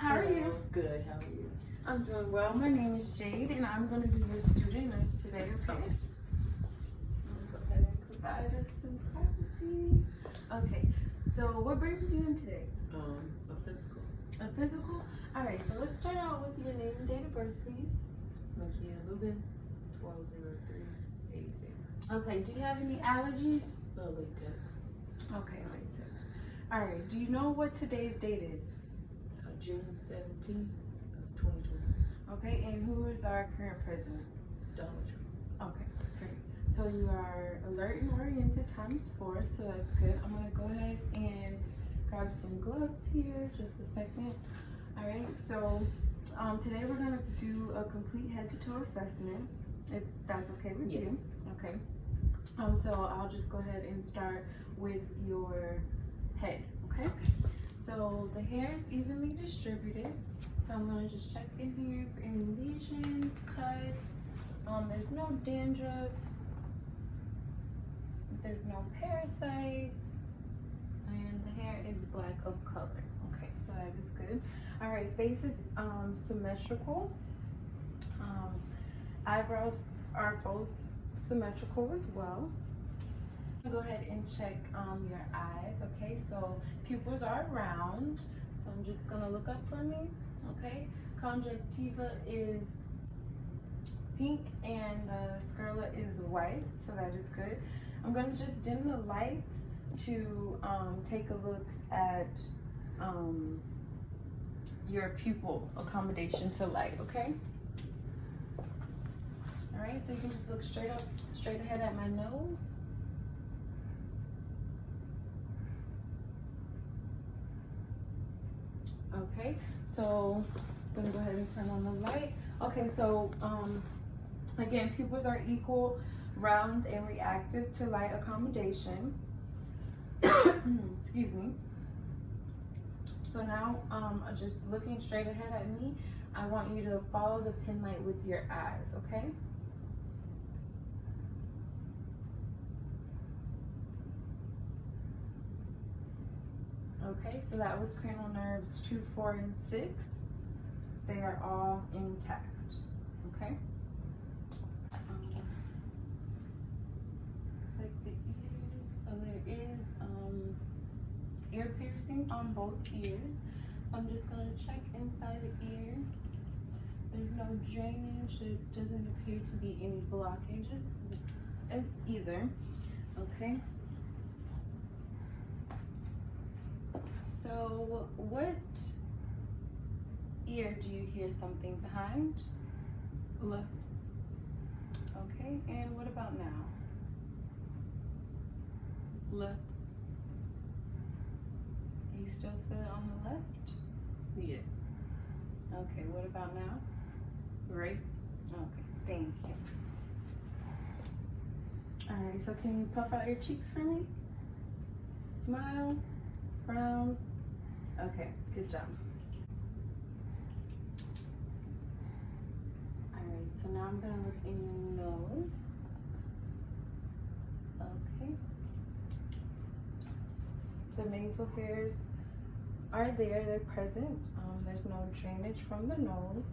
How are you? Good. How are you? I'm doing well. My name is Jade, and I'm going to be your student nurse today, okay? I'm going to go ahead and provide us some privacy. Okay, so what brings you in today? A physical. A physical? All right, so let's start out with your name and date of birth, please. Makia Lubin, 12/03/86. Okay, do you have any allergies? No latex. Okay, latex. All right, do you know what today's date is? June 17th, 2020. Okay, and who is our current president? Donald Trump. Okay, great. So you are alert and oriented ×4, so that's good. I'm gonna go ahead and grab some gloves here, just a second. All right, so today we're gonna do a complete head to toe assessment, if that's okay with you. Okay. So I'll just go ahead and start with your head, okay? So the hair is evenly distributed. So I'm gonna just check in here for any lesions, cuts. There's no dandruff. There's no parasites. And the hair is black of color. Okay, so that is good. All right, face is symmetrical. Eyebrows are both symmetrical as well. Go ahead and check your eyes. Okay, so pupils are round, so I'm just gonna look up for me. Okay, conjunctiva is pink and the sclera is white, so that is good. I'm gonna just dim the lights to take a look at your pupil accommodation to light. Okay. All right, so you can just look straight ahead at my nose. Okay, so I'm gonna go ahead and turn on the light. Okay, so again, pupils are equal, round, and reactive to light accommodation. Excuse me. So now, just looking straight ahead at me, I want you to follow the pin light with your eyes, okay? Okay, so that was cranial nerves 2, 4, and 6. They are all intact, okay? Inspect the ears. So there is ear piercing on both ears. So I'm just gonna check inside the ear. There's no drainage. There doesn't appear to be any blockages as either, okay? So what ear do you hear something behind? Left. Okay, and what about now? Left. You still feel it on the left? Yes. Okay, what about now? Right. Okay, thank you. All right, so can you puff out your cheeks for me? Smile, frown. Okay, good job. All right, so now I'm gonna look in your nose. Okay. The nasal hairs are there, they're present. There's no drainage from the nose.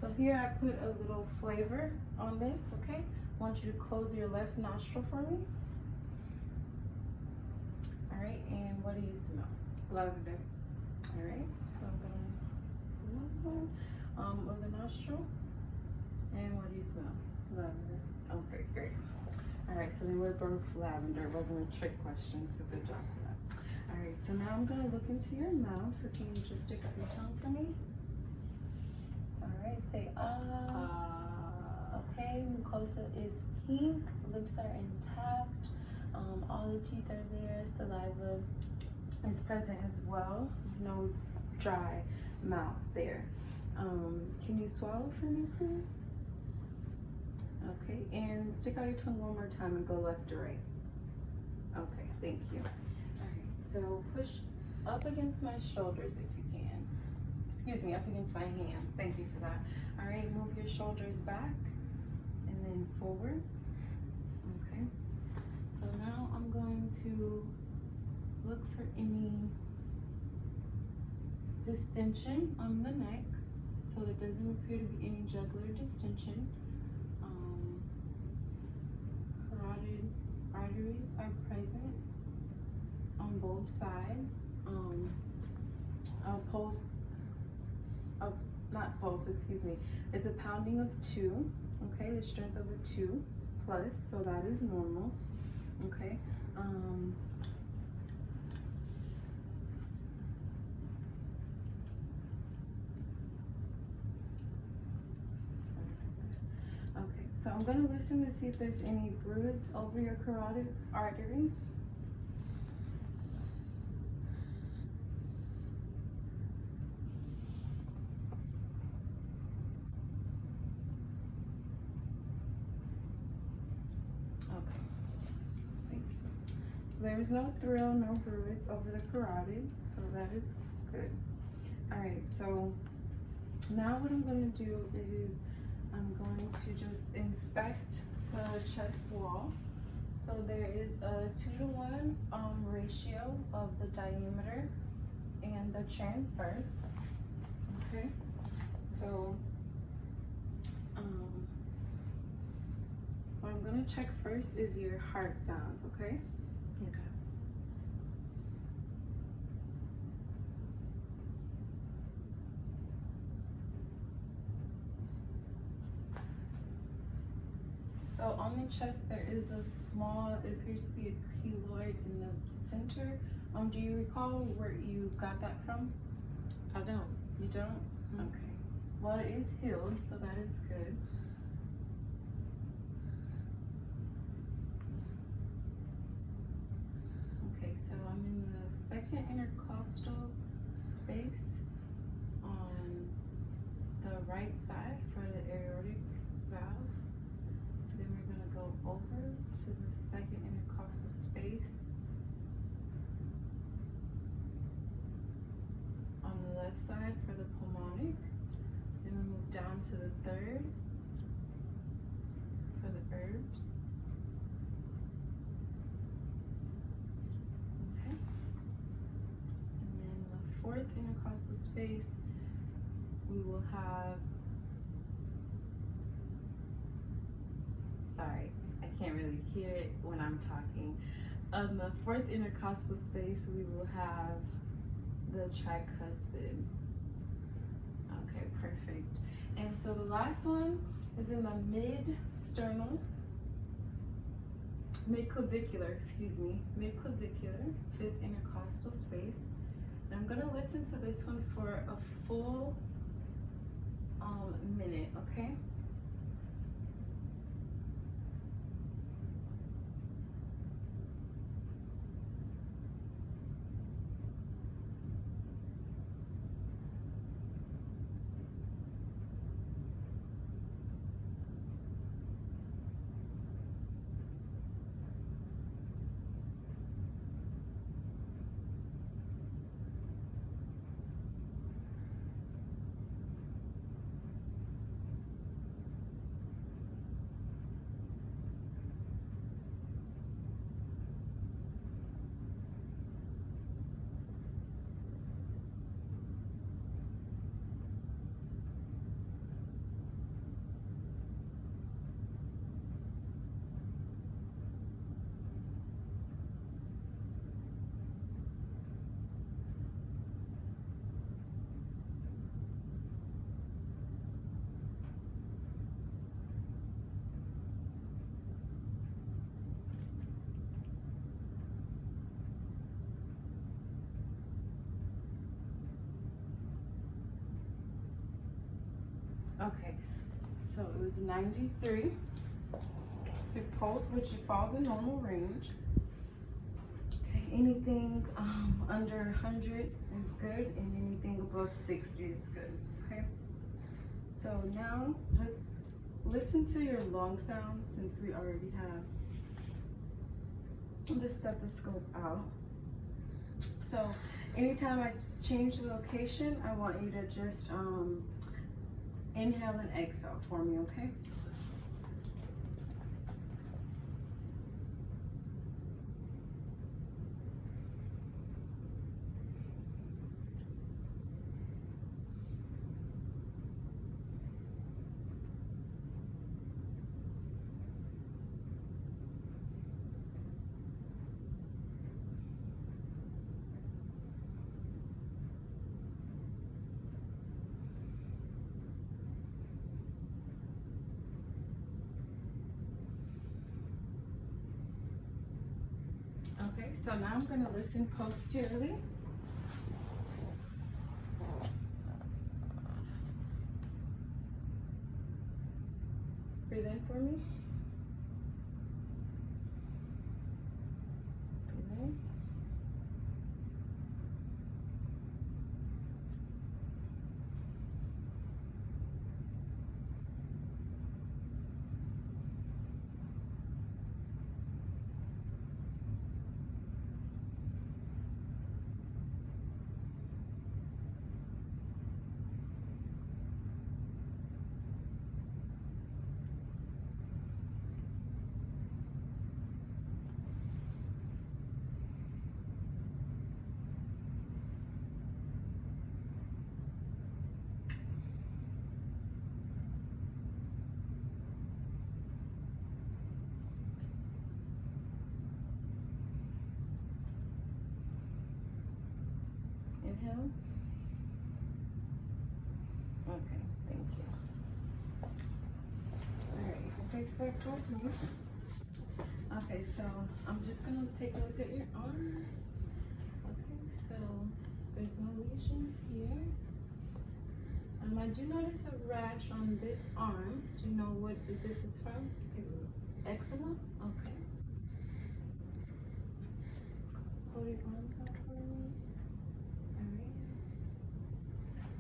So here I put a little flavor on this, okay? I want you to close your left nostril for me. All right, and what do you smell? Lavender. All right, so I'm gonna of the nostril. And what do you smell? Lavender. Okay, great. All right, so they were both lavender. It wasn't a trick question, so good job for that. All right, so now I'm gonna look into your mouth. So can you just stick up your tongue for me? All right, say ah. Okay, mucosa is pink. Lips are intact. All the teeth are there. Saliva is present as well. No dry mouth there. Can you swallow for me, please? Okay, and stick out your tongue one more time and go left to right. Okay, thank you. All right, so push up against my shoulders if you can. Excuse me, up against my hands. Thank you for that. All right, move your shoulders back and then forward. Okay, so now I'm going to look for any distension on the neck, so there doesn't appear to be any jugular distension. Carotid arteries are present on both sides. A pulse of, not pulse, excuse me, it's a pounding of 2, okay, the strength of a 2 plus, so that is normal, okay. Okay, so I'm going to listen to see if there's any bruits over your carotid artery. Okay, thank you. So there is no thrill, no bruits over the carotid, so that is good. All right, so now what I'm going to do is I'm going to just inspect the chest wall. So there is a 2-to-1 ratio of the diameter and the transverse. Okay, so what I'm going to check first is your heart sounds. Okay. Okay. So on the chest there is a small, it appears to be a keloid in the center. Do you recall where you got that from? I don't. You don't? Okay. Well, it is healed, so that is good. Okay, so I'm in the second intercostal space on the right side for the aortic valve. Then we're going to go over to the second intercostal space on the left side for the pulmonic. Then we move down to the third for the herbs. Okay. And then the fourth intercostal space, we will have, sorry, I can't really hear it when I'm talking. On the fourth intercostal space, we will have the tricuspid. Okay, perfect. And so the last one is in the mid-sternal, mid-clavicular, mid-clavicular, fifth intercostal space. And I'm gonna listen to this one for a full minute, okay? Okay, so it was 93. Basic pulse, which falls in normal range. Okay, anything under 100 is good, and anything above 60 is good. Okay, so now let's listen to your lung sounds since we already have the stethoscope out. So anytime I change the location, I want you to just inhale and exhale for me, okay? right, so now I'm gonna listen posteriorly. Breathe in for me. Breathe in. Inhale. Okay, thank you. Alright, you can face back towards me. Okay, so I'm just gonna take a look at your arms. Okay, so there's no lesions here. I do notice a rash on this arm. Do you know what this is from? Eczema? Okay. Hold your arms out for me. Alright.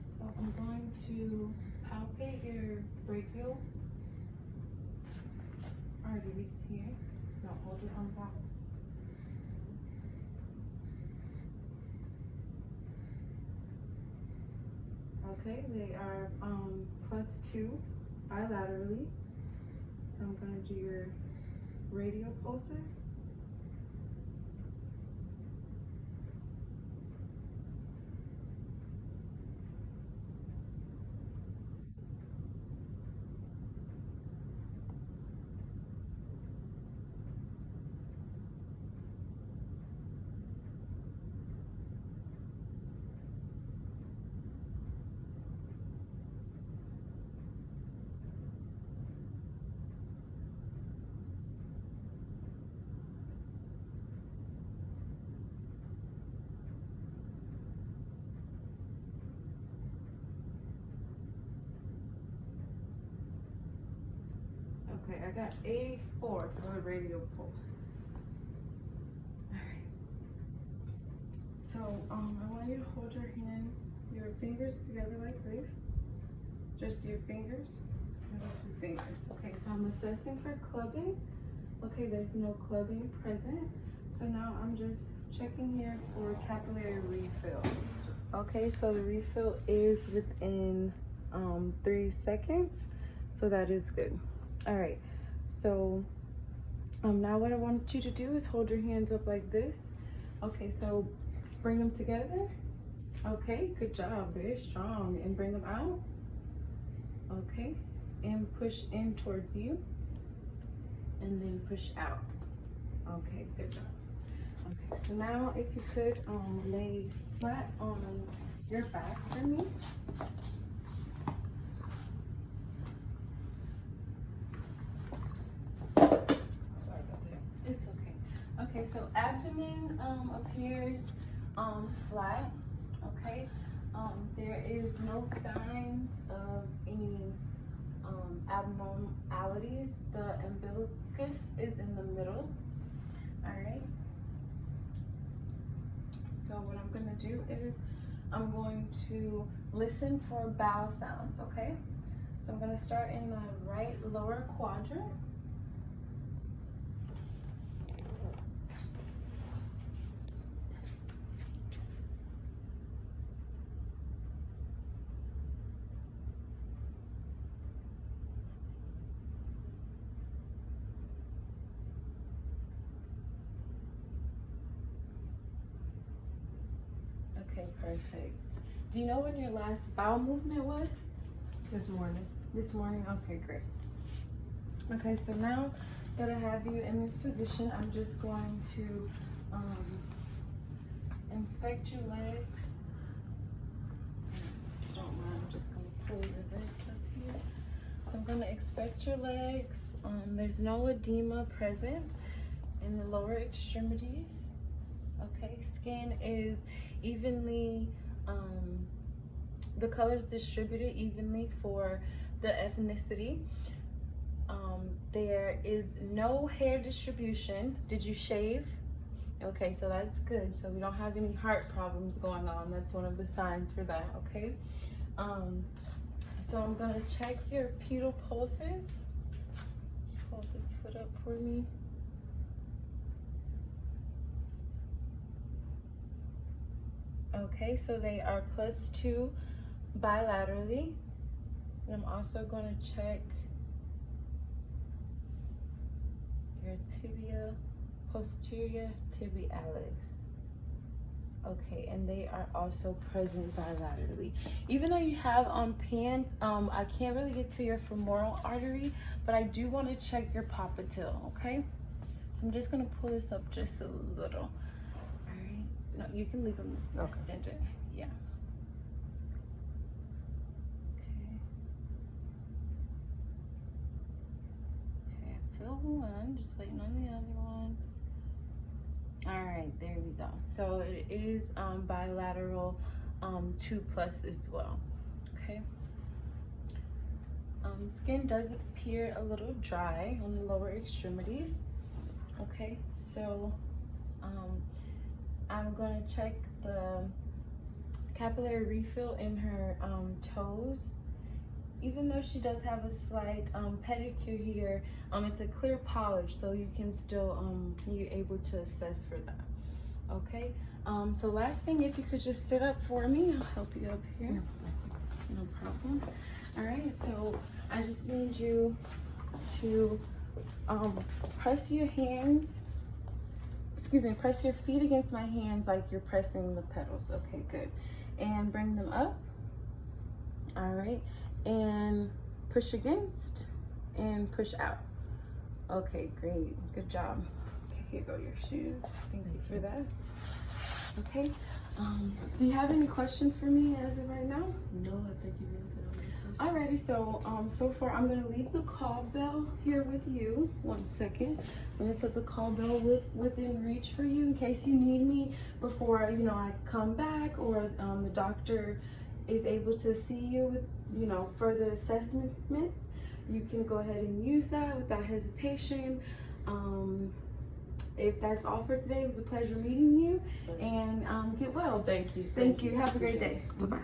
So I'm going to palpate your brachial arteries here. No, hold your arm back. Okay, they are +2 bilaterally. So I'm going to do your radial pulses. Okay, I got 84 for a radial pulse. Alright. So I want you to hold your hands, your fingers together like this. Just your fingers. And your 2 fingers. Okay, so I'm assessing for clubbing. Okay, there's no clubbing present. So now I'm just checking here for capillary refill. Okay, so the refill is within 3 seconds. So that is good. All right, so now what I want you to do is hold your hands up like this. Okay, so bring them together. Okay, good job, very strong. And bring them out. Okay, and push in towards you. And then push out. Okay, good job. Okay, so now if you could lay flat on your back for me. Sorry about that. It's okay. Okay, so abdomen appears flat. Okay, there is no signs of any abnormalities. The umbilicus is in the middle. All right. So what I'm going to do is I'm going to listen for bowel sounds. Okay. So I'm going to start in the right lower quadrant. Okay, perfect. Do you know when your last bowel movement was? This morning. This morning? Okay, great. Okay, so now that I have you in this position, I'm just going to inspect your legs. If you don't mind, I'm just going to pull your legs up here. So I'm going to inspect your legs. There's no edema present in the lower extremities. Okay, skin is evenly, the colors distributed evenly for the ethnicity. There is no hair distribution. Did you shave? Okay, so that's good. So we don't have any heart problems going on. That's one of the signs for that, okay? So I'm gonna check your pedal pulses. Hold this foot up for me. Okay, so they are +2 bilaterally. And I'm also gonna check your tibia, posterior tibialis. Okay, and they are also present bilaterally. Even though you have on pants, I can't really get to your femoral artery, but I do want to check your popliteal, okay? So I'm just gonna pull this up just a little. All right, no, you can leave them extended, yeah. Okay, I feel one, just waiting on the other one. All right, there we go. So it is bilateral 2+ as well, okay? Skin does appear a little dry on the lower extremities, okay? So I'm gonna check the capillary refill in her toes. Even though she does have a slight pedicure here, it's a clear polish, so you can still, you're able to assess for that, okay? So last thing, if you could just sit up for me, I'll help you up here, no problem. All right, so I just need you to press your hands, press your feet against my hands like you're pressing the pedals, okay, good. And bring them up, all right. And push against and push out. Okay, great, good job. Okay, here go your shoes. Thank you for that. Okay, do you have any questions for me as of right now? No, I think you answered all my questions. Alrighty, so so far I'm gonna leave the call bell here with you. 1 second. I'm gonna put the call bell within reach for you in case you need me before I come back, or the doctor is able to see you with further assessments. You can go ahead and use that without hesitation. If that's all for today, it was a pleasure meeting you, and get well. Thank you. Thank you. Have a great day. Bye-bye.